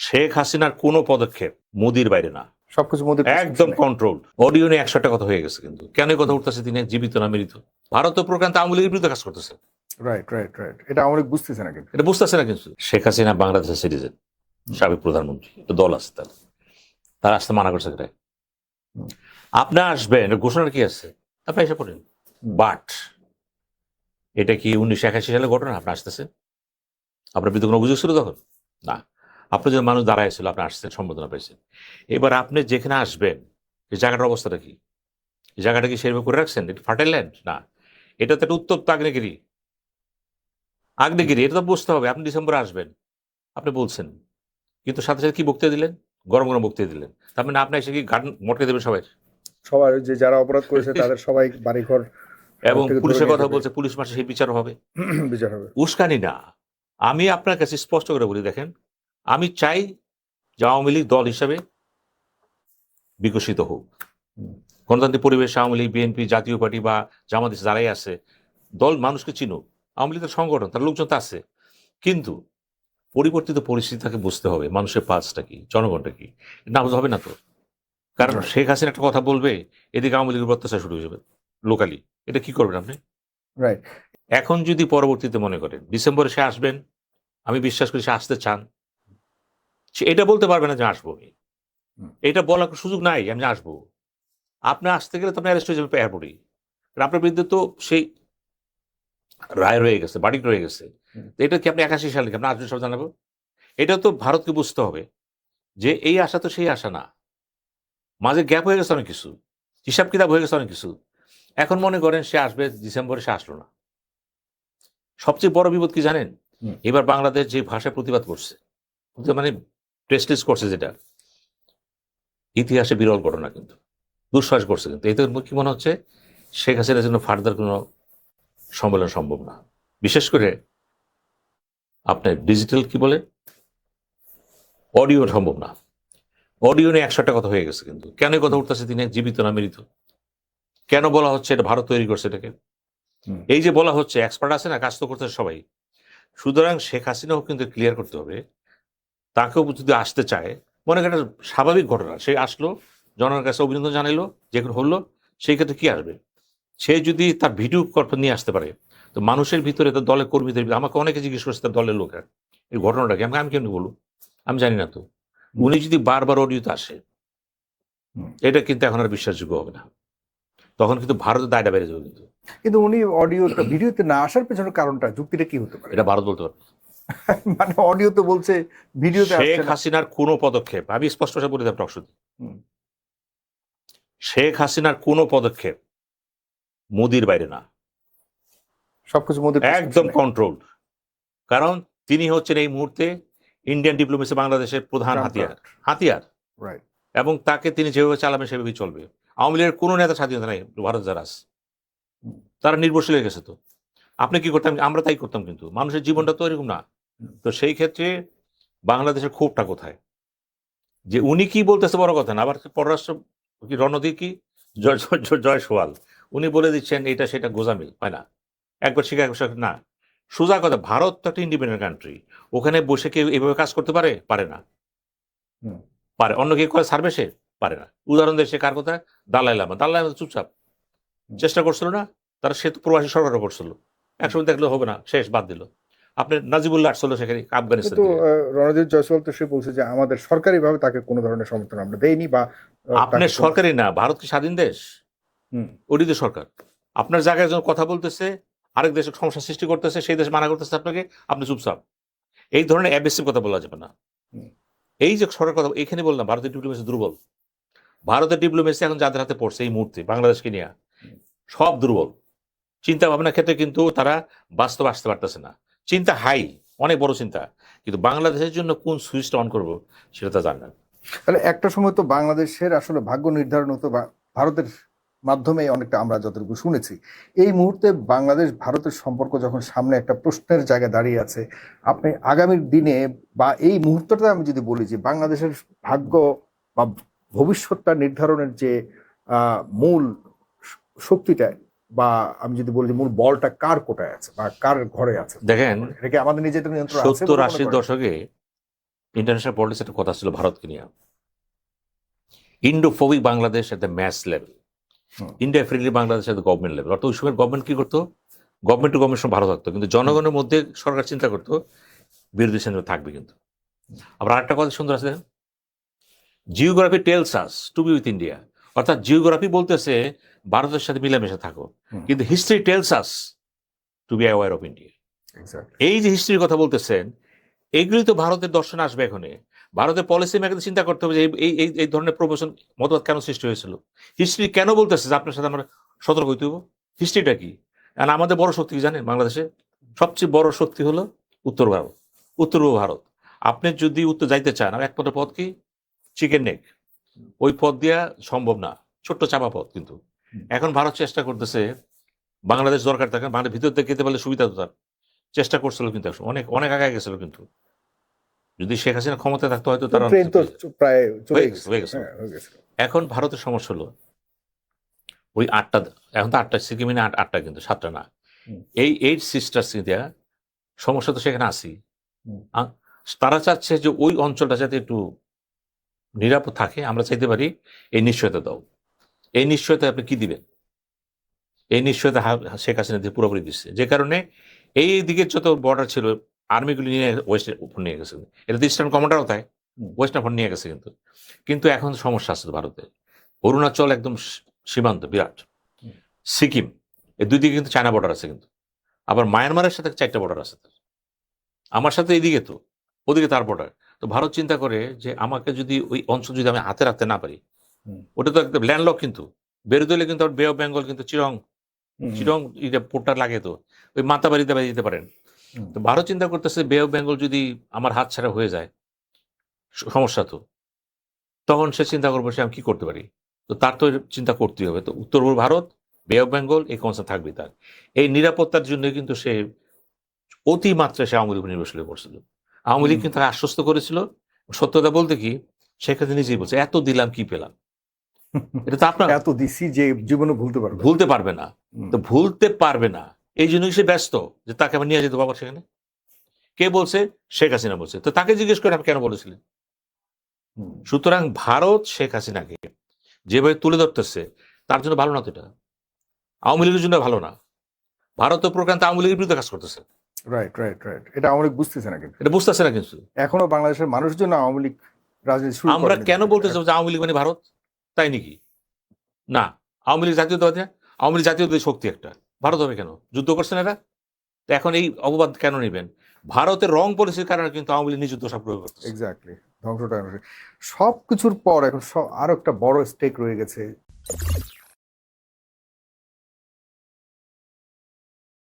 শেখ হাসিনার কোনো পদক্ষেপ মোদির বাইরে না, সবকিছু মোদির একদম কন্ট্রোল। অডিও নিয়ে 100টা কথা হয়ে গেছে, কিন্তু কেন কথা উঠতেছে তিনি জীবিত না মৃত? ভারত প্রকান্ত আওয়ামী লীগের বিরুদ্ধে কাজ করতেছে, রাইট রাইট রাইট, এটা আওয়ামী লীগ বুঝতেছে না কিন্তু। এটা বুঝতেছে না। কিন্তু শেখ হাসিনা বাংলাদেশের সিটিজেন, সাবেক প্রধানমন্ত্রী, একটা দল আছে তারা আসতে মানা করছে। আপনি আসবেন, ঘোষণার কি আছে, আপনি এসে পড়েন। বাট এটা কি 1981 সালে ঘটনা? আপনি আসতেছেন, আপনার বিরুদ্ধে কোনো অভিযোগ ছিল তখন? না, আপনার জন্য মানুষ দাঁড়ায় ছিল, আপনি আসছেন, সম্বোধনা পেয়েছেন। এবার আপনি যেখানে আসবেন, এই জায়গাটার অবস্থাটা কি? এই জায়গাটা কি সেভাবে করে রাখছেন? এটা ফার্টাইল ল্যান্ড না, এটা তো একটা উত্তপ্ত আগ্নেয়গিরি। এটা তো বুঝতে হবে। আপনি ডিসেম্বরে আসবেন, আপনি বলছেন, কিন্তু সাথে সাথে কি বক্তৃতা দিলেন? গরম গরম বক্তৃতা দিলেন। তার মানে আপনি এসে কি গান মটকে দেবেন সবাই? সবাই যে যারা অপরাধ করেছে তাদের সবাই বাড়িঘর এবং পুলিশের কথা বলছে, পুলিশ মাসে সেই বিচার হবে, বিচার হবে। উস্কানি না। আমি আপনার কাছে স্পষ্ট করে বলি, দেখেন, আমি চাই যে আওয়ামী লীগ দল হিসাবে বিকশিত হোক, গণতান্ত্রিক পরিবেশ। আওয়ামী লীগ, বিএনপি, জাতীয় পার্টি বা জামাত যারাই আছে, দল মানুষকে চিনুক। আওয়ামী লীগের সংগঠন, তার লোকজন তো আছে, কিন্তু পরিবর্তিত পরিস্থিতি তাকে বুঝতে হবে, মানুষের পাঁচটা কি, জনগণটা কি, না বুঝতে হবে না তো। কারণ শেখ হাসিনা একটা কথা বলবে, এদিকে আওয়ামী লীগের অত্যাচার শুরু হয়ে যাবে লোকালি। এটা কি করবেন আপনি? রাইট। এখন যদি পরবর্তীতে মনে করেন ডিসেম্বরে সে আসবেন, আমি বিশ্বাস করি সে আসতে চান, সে এটা বলতে পারবে না যে আসবো আমি, এটা বলার সুযোগ নাই আমি আসবো। আপনি আসতে গেলে তো আপনি অ্যারেস্ট হয়ে যাবেন এয়ারপোর্টেই। আপনার বিরুদ্ধে তো সেই রায় রয়ে গেছে, বাড়ি রয়ে গেছে। এটা কি আপনি 81 সালে কি আপনি আসবেন সব জানাবো? এটা তো ভারতকে বুঝতে হবে যে এই আশা তো সেই আশা না, মাঝে গ্যাপ হয়ে গেছে অনেক কিছু, হিসাব কিতাব হয়ে গেছে অনেক কিছু। এখন মনে করেন সে আসবে ডিসেম্বরে, সে আসলো না। সবচেয়ে বড় বিপদ কি জানেন? এবার বাংলাদেশ যে ভাষায় প্রতিবাদ করছে, মানে প্রেস্টিজ করছে, যেটা ইতিহাসে বিরল ঘটনা, কিন্তু দুঃসাহস করছে। কিন্তু এতে কি মনে হচ্ছে শেখ হাসিনার জন্য ফার্দার কোনো সম্মেলন সম্ভব না। বিশেষ করে আপনার ডিজিটাল কি বলে, অডিও সম্ভব না। অডিও নিয়ে 100টা কথা হয়ে গেছে, কিন্তু কেন কথা উঠতেছে তিনি জীবিত না মৃত? কেন বলা হচ্ছে এটা ভারত তৈরি করছে এটাকে? এই যে বলা হচ্ছে, এক্সপার্ট আছে না, কাজ তো করতেছে সবাই। সুতরাং শেখ হাসিনাও কিন্তু ক্লিয়ার করতে হবে, তাকেও যদি আসতে চায়, মনে করেন স্বাভাবিক ঘটনা, সে আসলো, জনগণের কাছে অভিনন্দন জানাইলো, যেগুলো হলো, সেই ক্ষেত্রে কি আসবে? সে যদি তার ভিডিও কল্প নিয়ে আসতে পারে, তো মানুষের ভিতরে, তার দলের কর্মীদের ভিতরে, আমাকে অনেকে জিজ্ঞেস করছে তার দলের লোকের এই ঘটনাটাকে, আমি কেমনি বলবো, আমি জানি না তো। উনি যদি বারবার অডিওতে আসে, এটা কিন্তু এখন আর বিশ্বাসযোগ্য হবে না, তখন কিন্তু ভারতের দায়টা বেড়ে যাবে। কিন্তু উনি ভিডিওতে না আসার পেছনে কারণটা, যুক্তিটা কি হতে পারে? এটা ভারত বলতে পারবে। মানে অডিও তো বলছে, ভিডিওতে শেখ হাসিনার কোনো পদক্ষেপ, আমি স্পষ্ট ভাষায় বলে দেব টকশোতে, শেখ হাসিনার কোনো পদক্ষেপ মোদির বাইরে না, সবকিছু মোদির একদম কন্ট্রোল। কারণ তিনি হচ্ছেন এই মুহূর্তে ইন্ডিয়ান ডিপ্লোমেসি বাংলাদেশের প্রধান হাতিয়ার, এবং তাকে তিনি যেভাবে চালাবেন সেভাবেই চলবে। আওয়ামী লীগের কোনো নেতা স্বাধীনতা নাই, ভারত যারা আছে তারা নির্ভরশীল হয়ে গেছে। তো আপনি কি করতাম? আমরা তাই করতাম, কিন্তু মানুষের জীবনটা তো এরকম না। তো সেই ক্ষেত্রে বাংলাদেশের ক্ষোভটা কোথায়? যে উনি কি বলতেছে বড় কথা না, আবার পররাষ্ট্র কি রণধীর কি জয় সোয়াল, উনি বলে দিচ্ছেন এটা সেটা গোজামিল হয় না, একবার শিখা না। সোজা কথা, ভারত তো একটা ইন্ডিপেন্ডেন্ট কান্ট্রি, ওখানে বসে কেউ এভাবে কাজ করতে পারে? পারে না। পারে অন্য কেউ করে ছাড়বে? সে পারে না। উদাহরণ দেয় সে কার কথা? দালাই লামা চুপচাপ চেষ্টা করছিল না, তারা সে তো প্রবাসী সরকারও করছিল, একসময় দেখলো হবে না, শেষ, বাদ দিল। আপনার নাজিবুল্লাহ আসছিল সেখানে আফগানিস্তান। রণজিৎ জয়সওয়াল তো সে বলছে যে আমাদের সরকারিভাবে তাকে কোনো ধরনের সমর্থন আমরা দেইনি, বা আপনার সরকারি না, ভারত কি স্বাধীন দেশ? ওটি সরকার আপনার জায়গায় যখন কথা বলতেছে, আরেক দেশে সমস্যা সৃষ্টি করতেছে, সেই দেশ মানা করতেছে আপনাকে, আপনি চুপচাপ। এই ধরনের অ্যাবেসিভ কথা বলা যাবে না। এই যে সরকার কথা এখানে বললাম, ভারতের ডিপ্লোমেসি দুর্বল। ভারতের ডিপ্লোমেসি এখন যাদের হাতে পড়ছে এই মুহূর্তে বাংলাদেশকে নিয়ে, সব দুর্বল। চিন্তা ভাবনার ক্ষেত্রে কিন্তু তারা বাস্তব আসতে পারতেছে না। চিন্তা হাই, অনেক বড় চিন্তা, কিন্তু বাংলাদেশের জন্য কোন সুইচটা অন করবো সেটা তা জানেন। তাহলে একটা সময় তো বাংলাদেশের আসলে ভাগ্য নির্ধারণ হতো ভারতের মাধ্যমে, অনেকটা আমরা যতটুকু শুনেছি। এই মুহূর্তে বাংলাদেশ ভারতের সম্পর্ক যখন সামনে একটা প্রশ্নের জায়গায় দাঁড়িয়ে আছে, আপনি আগামী দিনে বা এই মুহূর্তটা আমি যদি বলি যে বাংলাদেশের ভাগ্য বা ভবিষ্যৎটা নির্ধারণের যে মূল শক্তিটা, বা আমি যদি বলি যে মূল বলটা কার কোটায় আছে বা কার ঘরে আছে, দেখেন, এটা কি আমাদের নিজেদের নিয়ন্ত্রণ আছে? 70-80 দশকে ইন্টারন্যাশনাল পলিটিক্স একটা কথা ছিল ভারতকে নিয়ে, Indophobic Bangladesh at the mass level, India friendly Bangladesh at the government level. অর্থাৎ ওই সময় গভর্নমেন্ট কি করতো, গভর্নমেন্ট টু গভর্নমেন্ট ভালো থাকতো, কিন্তু জনগণের মধ্যে সরকার চিন্তা করতো বিরোধী শ্রেণী থাকবে। কিন্তু আবার আরেকটা কথা সুন্দর আছে, geography tells us to B with India. অর্থাৎ জিওগ্রাফি বলতেছে ভারতের সাথে মিলেমিশে থাকো, কিন্তু history tells us to be aware of India. এই যে হিস্ট্রির কথা বলতেছেন, এইগুলি তো ভারতের দর্শনে আসবে। এখানে ভারতের পলিসি মেকারদের চিন্তা করতে হবে যে এই ধরনের প্রবচন মতবাদ কেন সৃষ্টি হয়েছিল, হিস্ট্রি কেন বলতেছে যে আপনার সাথে আমরা সতর্ক হইতে হবো। হিস্ট্রিটা কি? কারণ আমাদের বড় শক্তি কি জানেন, বাংলাদেশে সবচেয়ে বড় শক্তি হলো উত্তর ভারত, উত্তর পূর্ব ভারত। আপনি যদি উত্তর যাইতে চান, আর একমাত্র পথ কি, চিকেন নেক। ওই পথ দেওয়া সম্ভব না, ছোট্ট চাপা পথ। কিন্তু এখন ভারত চেষ্টা করতেছে, বাংলাদেশ দরকার থাকে, বাংলাদেশ ভিতর থেকে যেতে পারলে সুবিধা তো তার চেষ্টা করছিল, কিন্তু অনেক অনেক আগে গেছিল। কিন্তু যদি শেখ হাসিনা ক্ষমতা থাকতো হয়তো তারা ট্রেন তো প্রায় চলে হয়ে গেছে। গেছে। হয়ে গেছে। এখন ভারতের সমস্যা হলো ওই 8টা, এখন তো 8টা, সিকিমে 8টা, কিন্তু 7টা না। এই 8 সিস্টার্স দেয়া সমস্যা তো সেখানে আসি। তারা চাচ্ছে যে ওই অঞ্চলটা যাতে একটু নিরাপদ থাকে, আমরা চাইতে পারি এই নিশ্চয়তা দাও। এই নিশ্চয়তা আপনি কি দিবেন? এই নিশ্চয়তা শেখ হাসিনা দিয়ে পুরোপুরি দিচ্ছে, যে কারণে এই দিকে যত বর্ডার ছিল আর্মিগুলি নিয়ে ওয়েস্টের উপর নিয়ে গেছে। এটা তো ইস্টার্ন কমান্ডারও তাই, ওয়েস্টার্ন উপর নিয়ে গেছে। কিন্তু এখন সমস্যা আছে ভারতে। অরুণাচল একদম সীমান্ত বিরাট, সিকিম, এই দুই দিকে কিন্তু চায়না বর্ডার আছে। কিন্তু আবার মায়ানমারের সাথে 4টা বর্ডার আছে তার। আমার সাথে এইদিকে তো, ওদিকে তার বর্ডার। তো ভারত চিন্তা করে যে আমাকে যদি ওই অঞ্চল যদি আমি হাতে রাখতে না পারি, ওটা তো একদম ল্যান্ডলক, কিন্তু বেরোতে হলে কিন্তু বে অফ বেঙ্গল, কিন্তু চিরং এটা পোর্টটা লাগে, তো ওই মাতাবাড়িতে বাড়ি দিতে পারেন। তো ভারত চিন্তা করতেছে বে অফ বেঙ্গল যদি আমার হাত ছাড়া হয়ে যায় সমস্যা, তো তখন সে চিন্তা করবো সে আমি কি করতে পারি। তো তার তো চিন্তা করতেই হবে। তো উত্তর পূর্ব ভারত, বে অফ বেঙ্গল, এই কনসার্ন থাকবে তার। এই নিরাপত্তার জন্য কিন্তু সে অতিমাত্রায় সে আওয়ামী লীগ নির্ভরশীল পড়ছিল। আওয়ামী লীগ কিন্তু তাকে আশ্বস্ত করেছিল। সত্যতা বলতে কি, সেখানে নিজেই বলছে এত দিলাম কি পেলাম। এটা তো আপনার এত দিছি যে জীবনে ভুলতে পারবে না। তো ভুলতে পারবে না, এই জন্যই সে ব্যস্ত যে তাকে আবার নিয়ে যেতে পারবো সেখানে। কে বলছে? শেখ হাসিনা বলছে। তো তাকে জিজ্ঞেস করে আপনি কেন বলেছিলেন? সুতরাং ভারত শেখ হাসিনাকে যেভাবে তুলে ধরতেছে তার জন্য ভালো না। তো এটা আওয়ামী লীগের জন্য ভালো না। ভারত প্রোগ্রাম আওয়ামী লীগের বিরুদ্ধে কাজ করতেছে। Right right right. এটা আওয়ামী লীগ বুঝতেছে না, কিন্তু এটা বুঝতেছে না। কিন্তু এখনো বাংলাদেশের মানুষের জন্য আওয়ামী লীগ রাজনীতি শুরু আমরা করেনি। কেন বলতে চাই যে আওয়ামী লীগ মানে ভারত, তাই নাকি? না, আওয়ামী লীগ জাতীয়তাবাদী, আওয়ামী লীগ জাতীয়তাবাদী শক্তি একটা, ভারত হবে কেন? যুদ্ধ করছেন এরা। এখন এই অপবাদ কেন নেবেন? ভারতের রং পলিসির কারণে কিন্তু আওয়ামী লীগ নিজে দোষা প্রয়োগ করছে। এক্স্যাক্টলি, ধ্বংসটা সবকিছুর পর এখন আরো একটা বড় স্টেক রয়ে গেছে।